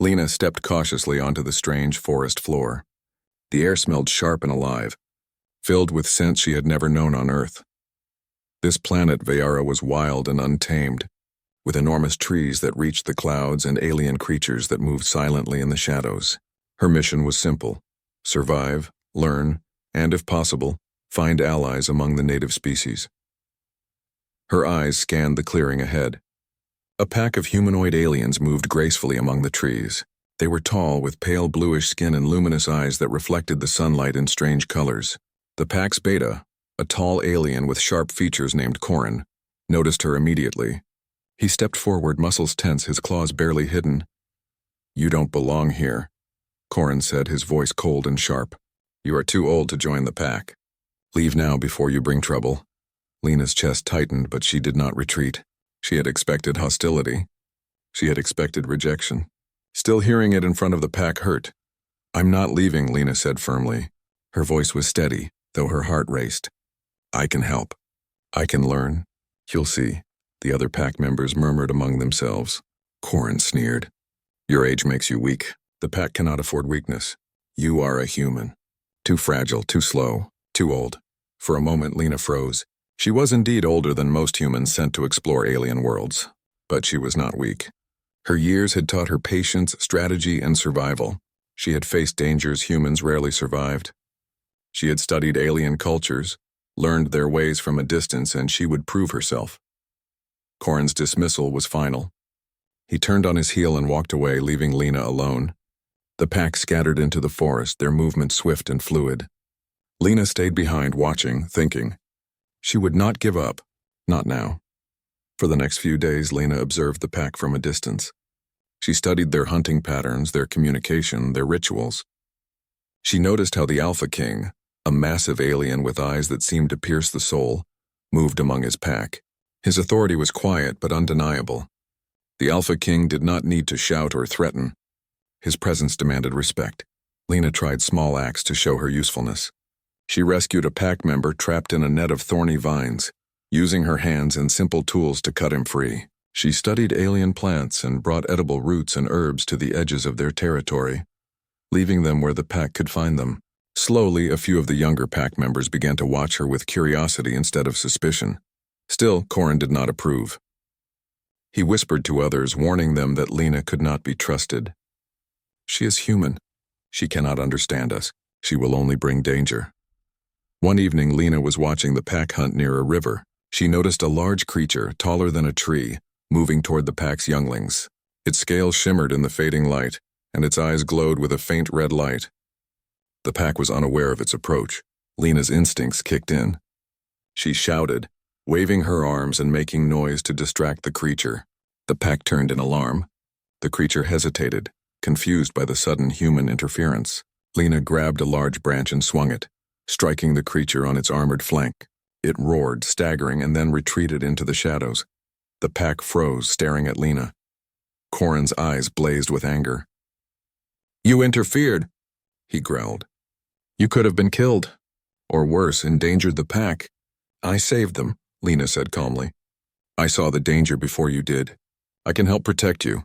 Lena stepped cautiously onto the strange forest floor. The air smelled sharp and alive, filled with scents she had never known on Earth. This planet, Veyara, was wild and untamed, with enormous trees that reached the clouds and alien creatures that moved silently in the shadows. Her mission was simple: survive, learn, and, if possible, find allies among the native species. Her eyes scanned the clearing ahead. A pack of humanoid aliens moved gracefully among the trees. They were tall, with pale bluish skin and luminous eyes that reflected the sunlight in strange colors. The pack's beta, a tall alien with sharp features named Corin, noticed her immediately. He stepped forward, muscles tense, his claws barely hidden. "You don't belong here," Corin said, his voice cold and sharp. "You are too old to join the pack. Leave now before you bring trouble." Lena's chest tightened, but she did not retreat. She had expected hostility. She had expected rejection. Still hearing it in front of the pack hurt. "I'm not leaving," Lena said firmly. Her voice was steady, though her heart raced. "I can help. I can learn. You'll see," the other pack members murmured among themselves. Corin sneered. "Your age makes you weak. The pack cannot afford weakness. You are a human. Too fragile, too slow, too old." For a moment, Lena froze. She was indeed older than most humans sent to explore alien worlds, but she was not weak. Her years had taught her patience, strategy, and survival. She had faced dangers humans rarely survived. She had studied alien cultures, learned their ways from a distance, and she would prove herself. Corin's dismissal was final. He turned on his heel and walked away, leaving Lena alone. The pack scattered into the forest, their movement swift and fluid. Lena stayed behind, watching, thinking. She would not give up, not now. For the next few days, Lena observed the pack from a distance. She studied their hunting patterns, their communication, their rituals. She noticed how the Alpha King, a massive alien with eyes that seemed to pierce the soul, moved among his pack. His authority was quiet but undeniable. The Alpha King did not need to shout or threaten. His presence demanded respect. Lena tried small acts to show her usefulness. She rescued a pack member trapped in a net of thorny vines, using her hands and simple tools to cut him free. She studied alien plants and brought edible roots and herbs to the edges of their territory, leaving them where the pack could find them. Slowly, a few of the younger pack members began to watch her with curiosity instead of suspicion. Still, Corin did not approve. He whispered to others, warning them that Lena could not be trusted. "She is human. She cannot understand us. She will only bring danger." One evening, Lena was watching the pack hunt near a river. She noticed a large creature, taller than a tree, moving toward the pack's younglings. Its scales shimmered in the fading light, and its eyes glowed with a faint red light. The pack was unaware of its approach. Lena's instincts kicked in. She shouted, waving her arms and making noise to distract the creature. The pack turned in alarm. The creature hesitated, confused by the sudden human interference. Lena grabbed a large branch and swung it, striking the creature on its armored flank. It roared, staggering, and then retreated into the shadows. The pack froze, staring at Lena. Corin's eyes blazed with anger. "You interfered," he growled. "You could have been killed, or worse, endangered the pack." "I saved them," Lena said calmly. "I saw the danger before you did. I can help protect you."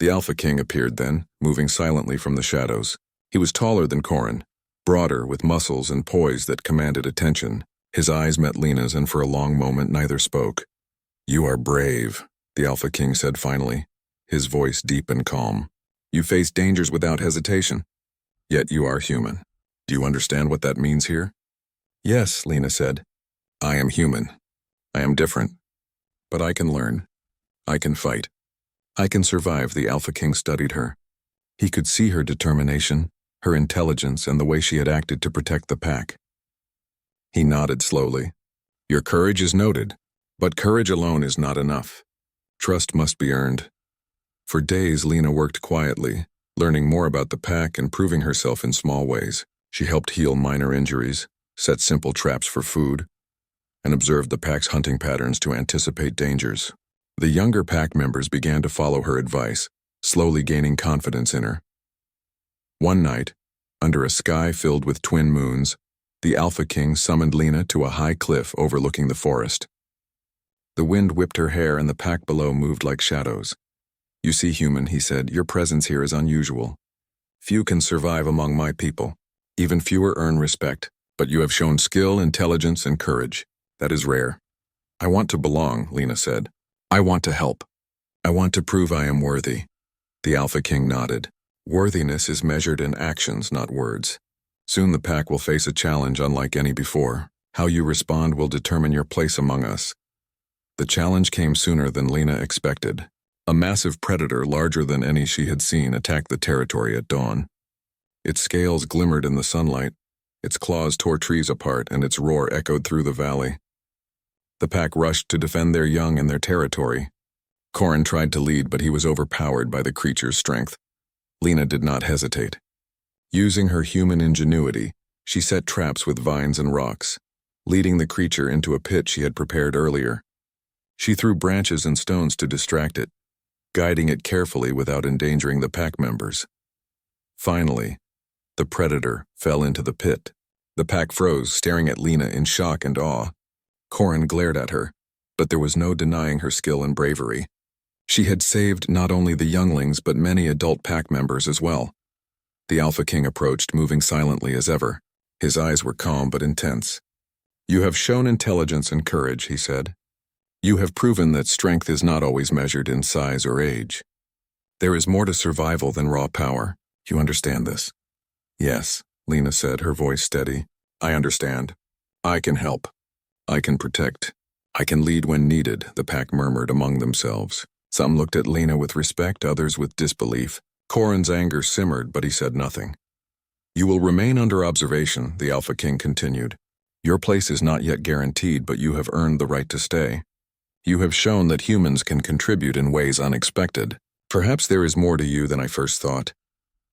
The Alpha King appeared then, moving silently from the shadows. He was taller than Corin, broader, with muscles and poise that commanded attention. His eyes met Lena's, and for a long moment neither spoke. "You are brave," the Alpha King said finally, his voice deep and calm. "You face dangers without hesitation. Yet you are human. Do you understand what that means here?" "Yes," Lena said. "I am human. I am different. But I can learn. I can fight. I can survive." The Alpha King studied her. He could see her determination, her intelligence, and the way she had acted to protect the pack. He nodded slowly. "Your courage is noted, but courage alone is not enough. Trust must be earned." For days, Lena worked quietly, learning more about the pack and proving herself in small ways. She helped heal minor injuries, set simple traps for food, and observed the pack's hunting patterns to anticipate dangers. The younger pack members began to follow her advice, slowly gaining confidence in her. One night, under a sky filled with twin moons, the Alpha King summoned Lena to a high cliff overlooking the forest. The wind whipped her hair and the pack below moved like shadows. "You see, human," he said, "your presence here is unusual. Few can survive among my people. Even fewer earn respect, but you have shown skill, intelligence, and courage. That is rare." "I want to belong," Lena said. "I want to help. I want to prove I am worthy." The Alpha King nodded. "Worthiness is measured in actions, not words. Soon the pack will face a challenge unlike any before. How you respond will determine your place among us." The challenge came sooner than Lena expected. A massive predator larger than any she had seen attacked the territory at dawn. Its scales glimmered in the sunlight, its claws tore trees apart, and its roar echoed through the valley. The pack rushed to defend their young and their territory. Corin tried to lead, but he was overpowered by the creature's strength. Lena did not hesitate. Using her human ingenuity, she set traps with vines and rocks, leading the creature into a pit she had prepared earlier. She threw branches and stones to distract it, guiding it carefully without endangering the pack members. Finally, the predator fell into the pit. The pack froze, staring at Lena in shock and awe. Corin glared at her, but there was no denying her skill and bravery. She had saved not only the younglings but many adult pack members as well. The Alpha King approached, moving silently as ever. His eyes were calm but intense. "You have shown intelligence and courage," he said. "You have proven that strength is not always measured in size or age. There is more to survival than raw power. You understand this?" "Yes," Lena said, her voice steady. "I understand. I can help. I can protect. I can lead when needed," the pack murmured among themselves. Some looked at Lena with respect, others with disbelief. Corin's anger simmered, but he said nothing. "You will remain under observation," the Alpha King continued. "Your place is not yet guaranteed, but you have earned the right to stay. You have shown that humans can contribute in ways unexpected. Perhaps there is more to you than I first thought."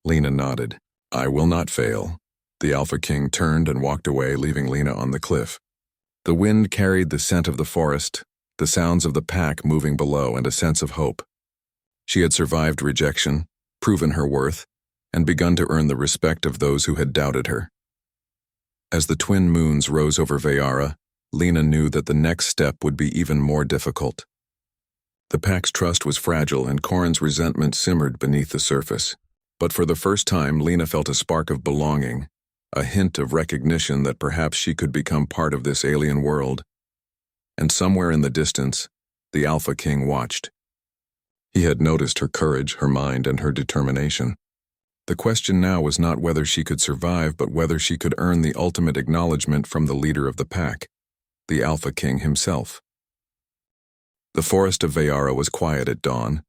Lena nodded. "I will not fail." The Alpha King turned and walked away, leaving Lena on the cliff. The wind carried the scent of the forest, the sounds of the pack moving below, and a sense of hope. She had survived rejection, proven her worth, and begun to earn the respect of those who had doubted her. As the twin moons rose over Veyara, Lena knew that the next step would be even more difficult. The pack's trust was fragile, and Corin's resentment simmered beneath the surface. But for the first time, Lena felt a spark of belonging, a hint of recognition that perhaps she could become part of this alien world. And somewhere in the distance, the Alpha King watched. He had noticed her courage, her mind, and her determination. The question now was not whether she could survive, but whether she could earn the ultimate acknowledgement from the leader of the pack, the Alpha King himself. The forest of Veyara was quiet at dawn.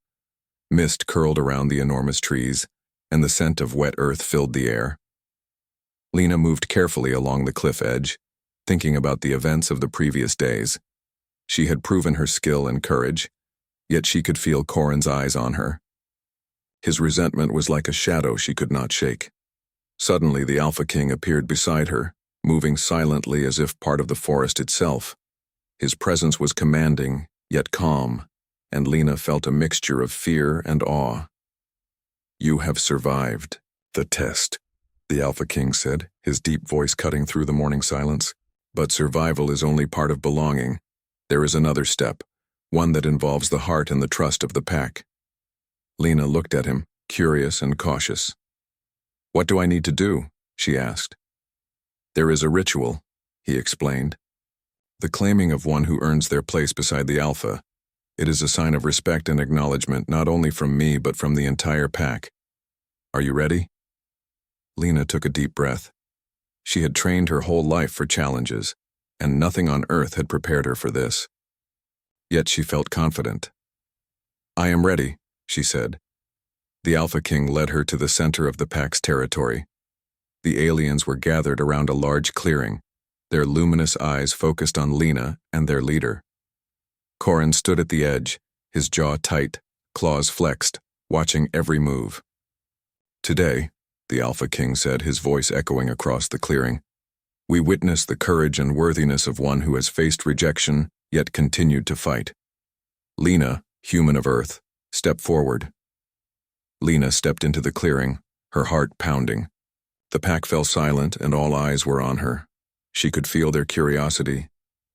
Mist curled around the enormous trees, and the scent of wet earth filled the air. Lena moved carefully along the cliff edge, thinking about the events of the previous days. She had proven her skill and courage, yet she could feel Corin's eyes on her. His resentment was like a shadow she could not shake. Suddenly, the Alpha King appeared beside her, moving silently as if part of the forest itself. His presence was commanding, yet calm, and Lena felt a mixture of fear and awe. "You have survived the test," the Alpha King said, his deep voice cutting through the morning silence. "But survival is only part of belonging. There is another step, one that involves the heart and the trust of the pack." Lena looked at him, curious and cautious. "What do I need to do?" she asked. "There is a ritual," he explained. "The claiming of one who earns their place beside the Alpha. It is a sign of respect and acknowledgement, not only from me but from the entire pack. Are you ready?" Lena took a deep breath. She had trained her whole life for challenges, and nothing on earth had prepared her for this. Yet she felt confident. "I am ready," she said. The Alpha King led her to the center of the pack's territory. The aliens were gathered around a large clearing, their luminous eyes focused on Lena and their leader. Corin stood at the edge, his jaw tight, claws flexed, watching every move. "Today," the Alpha King said, his voice echoing across the clearing, "we witness the courage and worthiness of one who has faced rejection, yet continued to fight. Lena, human of Earth, step forward." Lena stepped into the clearing, her heart pounding. The pack fell silent, and all eyes were on her. She could feel their curiosity,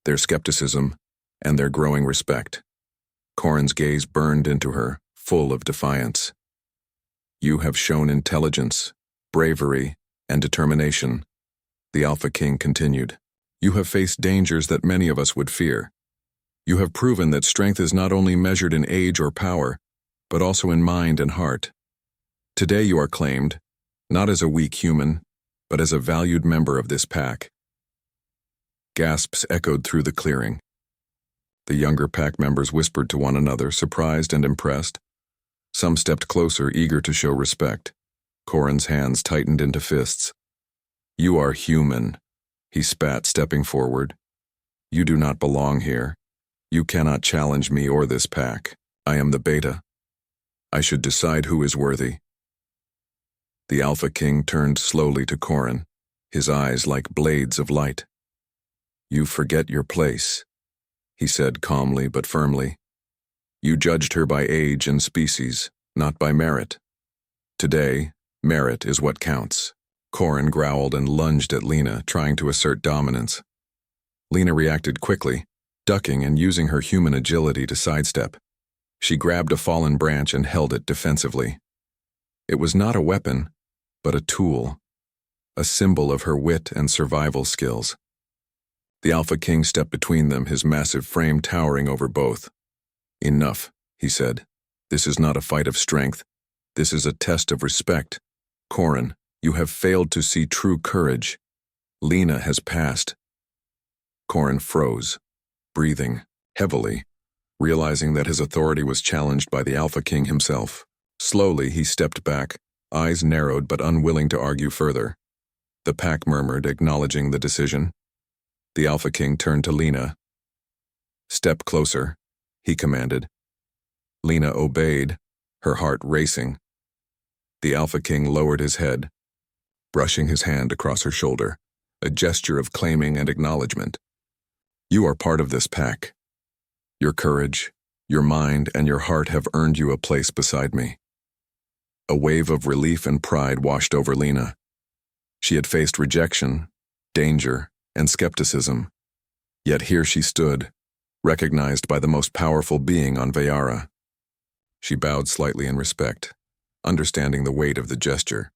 their skepticism, and their growing respect. Corin's gaze burned into her, full of defiance. "You have shown intelligence, bravery, and determination," the Alpha King continued. "You have faced dangers that many of us would fear. You have proven that strength is not only measured in age or power, but also in mind and heart. Today you are claimed, not as a weak human, but as a valued member of this pack." Gasps echoed through the clearing. The younger pack members whispered to one another, surprised and impressed. Some stepped closer, eager to show respect. Corin's hands tightened into fists. "You are human," he spat, stepping forward. "You do not belong here. You cannot challenge me or this pack. I am the beta. I should decide who is worthy." The Alpha King turned slowly to Corin, his eyes like blades of light. "You forget your place," he said calmly but firmly. "You judged her by age and species, not by merit. Today, merit is what counts." Corin growled and lunged at Lena, trying to assert dominance. Lena reacted quickly, ducking and using her human agility to sidestep. She grabbed a fallen branch and held it defensively. It was not a weapon, but a tool, a symbol of her wit and survival skills. The Alpha King stepped between them, his massive frame towering over both. "Enough," he said. "This is not a fight of strength. This is a test of respect. Corin, you have failed to see true courage. Lena has passed." Corin froze, breathing heavily, realizing that his authority was challenged by the Alpha King himself. Slowly, he stepped back, eyes narrowed but unwilling to argue further. The pack murmured, acknowledging the decision. The Alpha King turned to Lena. "Step closer," he commanded. Lena obeyed, her heart racing. The Alpha King lowered his head, brushing his hand across her shoulder, a gesture of claiming and acknowledgement. "You are part of this pack. Your courage, your mind, and your heart have earned you a place beside me." A wave of relief and pride washed over Lena. She had faced rejection, danger, and skepticism. Yet here she stood, recognized by the most powerful being on Veyara. She bowed slightly in respect, understanding the weight of the gesture.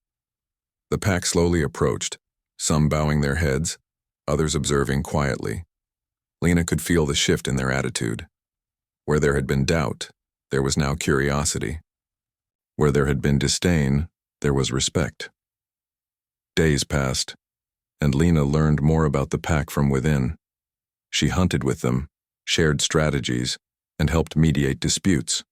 The pack slowly approached, some bowing their heads, others observing quietly. Lena could feel the shift in their attitude. Where there had been doubt, there was now curiosity. Where there had been disdain, there was respect. Days passed, and Lena learned more about the pack from within. She hunted with them, shared strategies, and helped mediate disputes.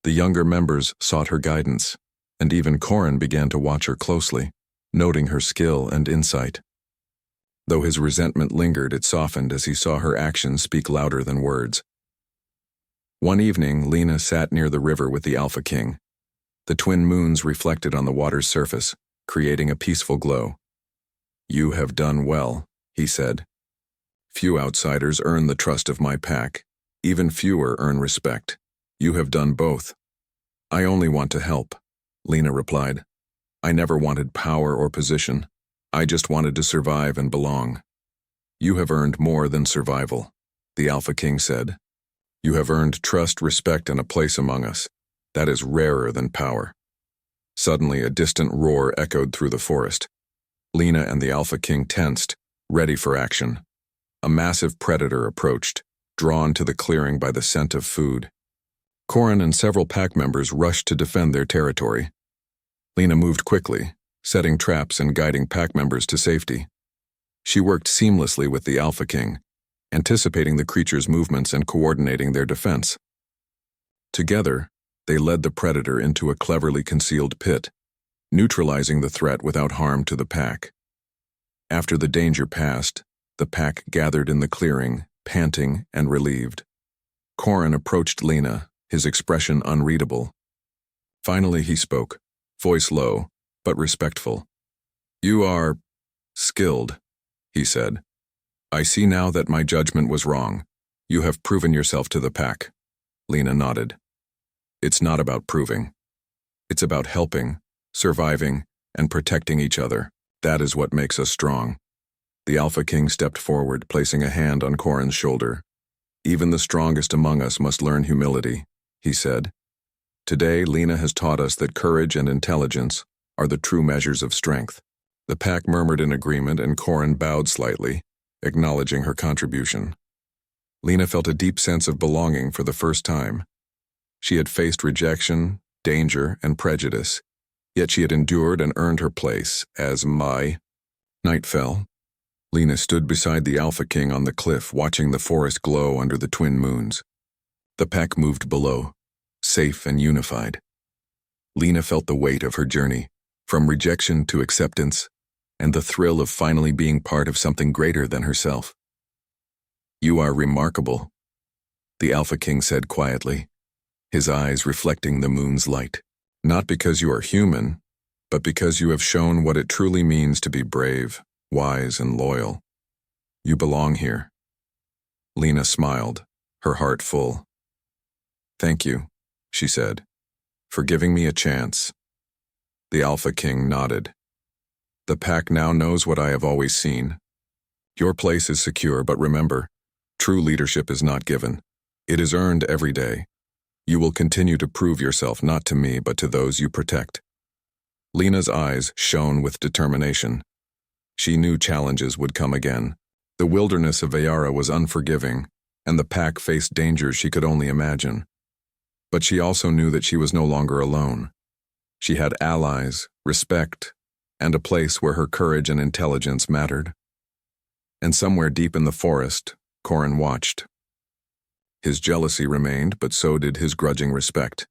The younger members sought her guidance, and even Corin began to watch her closely, noting her skill and insight. Though his resentment lingered, it softened as he saw her actions speak louder than words. One evening, Lena sat near the river with the Alpha King. The twin moons reflected on the water's surface, creating a peaceful glow. "You have done well," he said. "Few outsiders earn the trust of my pack. Even fewer earn respect. You have done both." "I only want to help," Lena replied. "I never wanted power or position. I just wanted to survive and belong." "You have earned more than survival," the Alpha King said. "You have earned trust, respect, and a place among us. That is rarer than power." Suddenly, a distant roar echoed through the forest. Lena and the Alpha King tensed, ready for action. A massive predator approached, drawn to the clearing by the scent of food. Corin and several pack members rushed to defend their territory. Lena moved quickly, setting traps and guiding pack members to safety. She worked seamlessly with the Alpha King, anticipating the creature's movements and coordinating their defense. Together, they led the predator into a cleverly concealed pit, neutralizing the threat without harm to the pack. After the danger passed, the pack gathered in the clearing, panting and relieved. Corin approached Lena, his expression unreadable. Finally he spoke, voice low, but respectful. "You are skilled," he said. "I see now that my judgment was wrong. You have proven yourself to the pack." Lena nodded. "It's not about proving. It's about helping, surviving, and protecting each other. That is what makes us strong." The Alpha King stepped forward, placing a hand on Corin's shoulder. "Even the strongest among us must learn humility," he said. Today, Lena has taught us that courage and intelligence are the true measures of strength. The pack murmured in agreement and Corin bowed slightly, acknowledging her contribution. Lena felt a deep sense of belonging for the first time. She had faced rejection, danger, and prejudice, yet she had endured and earned her place as my. Night fell. Lena stood beside the Alpha King on the cliff, watching the forest glow under the twin moons. The pack moved below, safe and unified. Lena felt the weight of her journey, from rejection to acceptance, and the thrill of finally being part of something greater than herself. "You are remarkable," the Alpha King said quietly, his eyes reflecting the moon's light. "Not because you are human, but because you have shown what it truly means to be brave, wise, and loyal. You belong here." Lena smiled, her heart full. "Thank you," she said, "for giving me a chance." The Alpha King nodded. "The pack now knows what I have always seen. Your place is secure, but remember, true leadership is not given. It is earned every day. You will continue to prove yourself not to me, but to those you protect." Lena's eyes shone with determination. She knew challenges would come again. The wilderness of Veyara was unforgiving, and the pack faced dangers she could only imagine. But she also knew that she was no longer alone. She had allies, respect, and a place where her courage and intelligence mattered. And somewhere deep in the forest, Corin watched. His jealousy remained, but so did his grudging respect.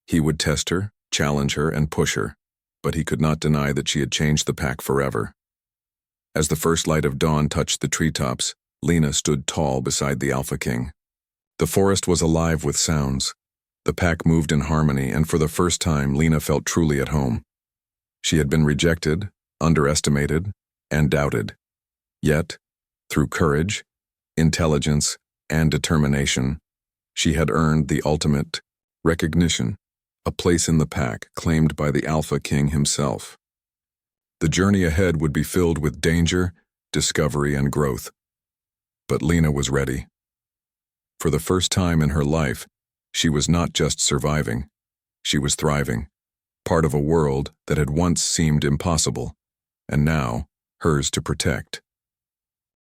He would test her, challenge her, and push her, but he could not deny that she had changed the pack forever. As the first light of dawn touched the treetops, Lena stood tall beside the Alpha King. The forest was alive with sounds. The pack moved in harmony, and for the first time, Lena felt truly at home. She had been rejected, underestimated, and doubted. Yet, through courage, intelligence, and determination, she had earned the ultimate recognition, a place in the pack claimed by the Alpha King himself. The journey ahead would be filled with danger, discovery, and growth. But Lena was ready. For the first time in her life, she was not just surviving, she was thriving, part of a world that had once seemed impossible, and now hers to protect.